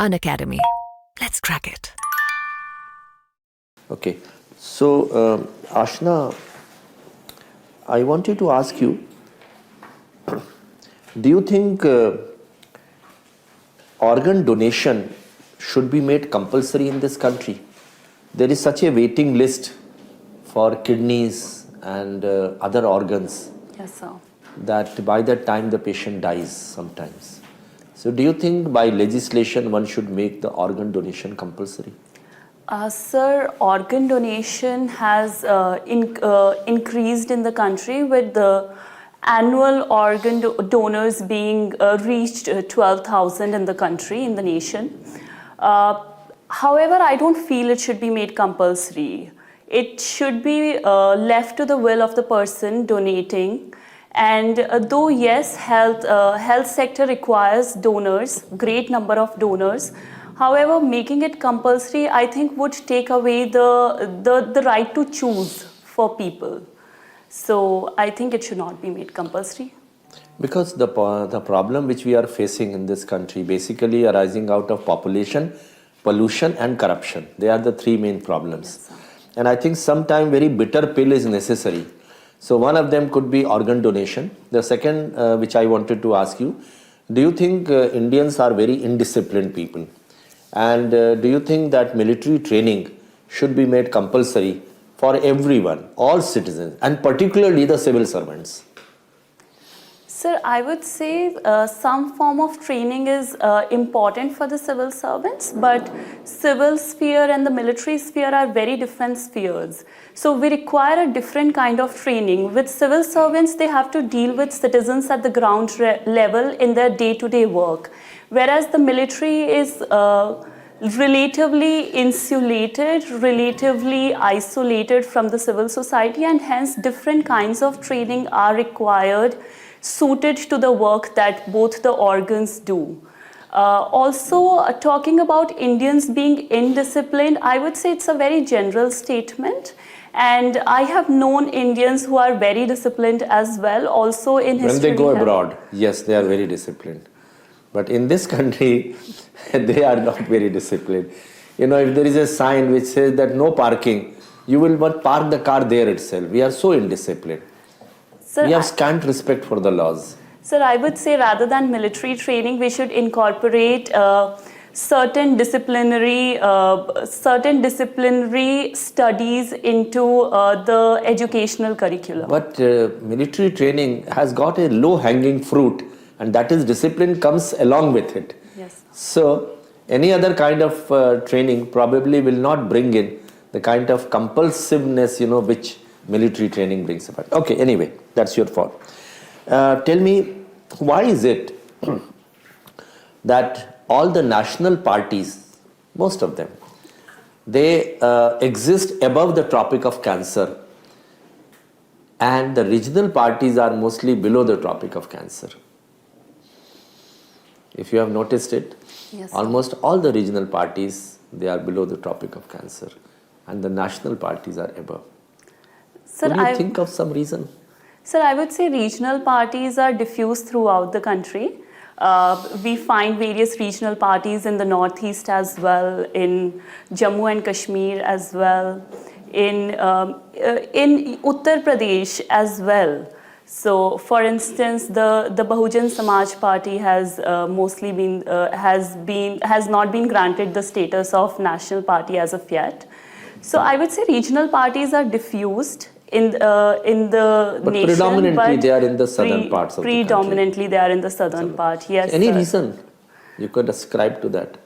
Unacademy. Let's crack it. Okay, so Ashna, I wanted to ask you, do you think organ donation should be made compulsory in this country? There is such a waiting list for kidneys and other organs. Yes, sir. That by that time the patient dies sometimes. So do you think by legislation one should make the organ donation compulsory? Sir, organ donation has increased in the country with the annual organ donors being reached 12,000 in the country, in the nation. However, I don't feel it should be made compulsory. It should be left to the will of the person donating. And though yes, health sector requires donors, great number of donors. However, making it compulsory, I think, would take away the right to choose for people. So I think it should not be made compulsory. Because the problem which we are facing in this country basically arising out of population, pollution and corruption. They are the three main problems. Yes, and I think sometime very bitter pill is necessary. So one of them could be organ donation. The second which I wanted to ask you, do you think Indians are very indisciplined people? And do you think that military training should be made compulsory for everyone, all citizens, and particularly the civil servants? Sir, I would say some form of training is important for the civil servants, but civil sphere and the military sphere are very different spheres. So we require a different kind of training. With civil servants, they have to deal with citizens at the ground level in their day-to-day work, whereas the military is relatively insulated, relatively isolated from the civil society, and hence different kinds of training are required suited to the work that both the organs do. Also, talking about Indians being indisciplined, I would say it's a very general statement. And I have known Indians who are very disciplined as well, also in history. When they go abroad, yes, they are very disciplined. But in this country, they are not very disciplined. You know, if there is a sign which says that no parking, you will not park the car there itself. We are so indisciplined. Sir, we have scant respect for the laws. Sir, I would say rather than military training, we should incorporate certain disciplinary studies into the educational curriculum. But military training has got a low-hanging fruit, and that is discipline comes along with it. Yes. So any other kind of training probably will not bring in the kind of compulsiveness, you know, which military training brings about. Okay, anyway, that's your fault. Tell me, why is it that all the national parties, most of them, they exist above the Tropic of Cancer, and the regional parties are mostly below the Tropic of Cancer? If you have noticed it, yes, almost all the regional parties, they are below the Tropic of Cancer, and the national parties are above. Sir, Could you think of some reason? Sir, I would say regional parties are diffused throughout the country. We find various regional parties in the northeast as well, in Jammu and Kashmir as well, in Uttar Pradesh as well. So, for instance, the Bahujan Samaj Party has mostly been has not been granted the status of national party as of yet. So, I would say regional parties are diffused in the but nation, predominantly they are in the southern parts of the country. Predominantly they are in the southern part, yes. Any sir. reason you could ascribe to that?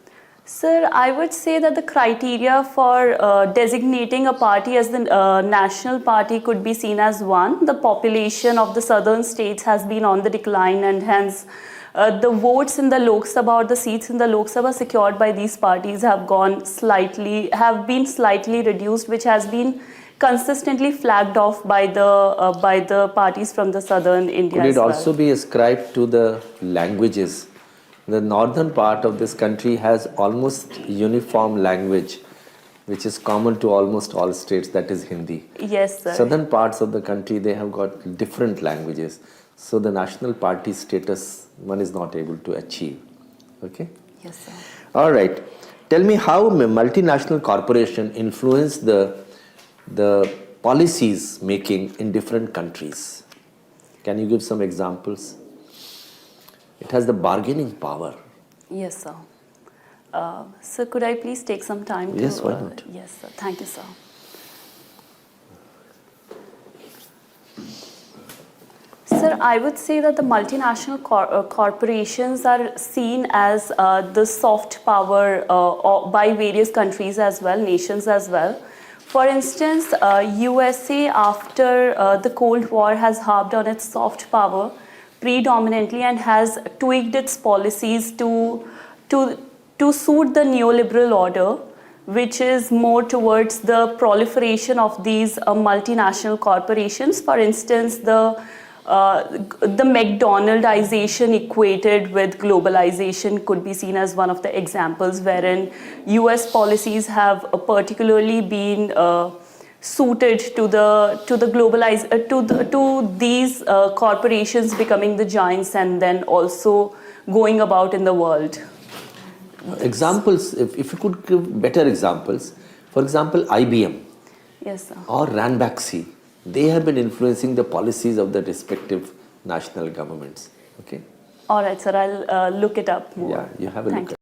Sir, I would say that the criteria for designating a party as the national party could be seen as one. The population of the southern states has been on the decline, and hence the votes in the Lok Sabha, or the seats in the Lok Sabha secured by these parties have been slightly reduced, which has been consistently flagged off by the parties from the southern India. Could it also be ascribed to the languages? The northern part of this country has almost uniform language, which is common to almost all states, that is Hindi. Yes, sir. Southern parts of the country, they have got different languages. So the national party status, one is not able to achieve. Okay? Yes, sir. All right. Tell me how multinational corporation influence the policies making in different countries. Can you give some examples? It has the bargaining power. Yes, sir. Sir, could I please take some time to... Yes, why not? Yes, sir. Thank you, sir. Sir, I would say that the multinational corporations are seen as the soft power by various countries as well, nations as well. For instance, USA after the Cold War has harped on its soft power predominantly and has tweaked its policies to suit the neoliberal order, which is more towards the proliferation of these multinational corporations. For instance, the McDonaldization equated with globalization could be seen as one of the examples wherein US policies have particularly been suited to these corporations becoming the giants and then also going about in the world. Examples, if you could give better examples. For example, IBM Yes, sir. or Ranbaxy, they have been influencing the policies of the respective national governments. Okay. All right, sir. I'll look it up more. Yeah, you have a look at it.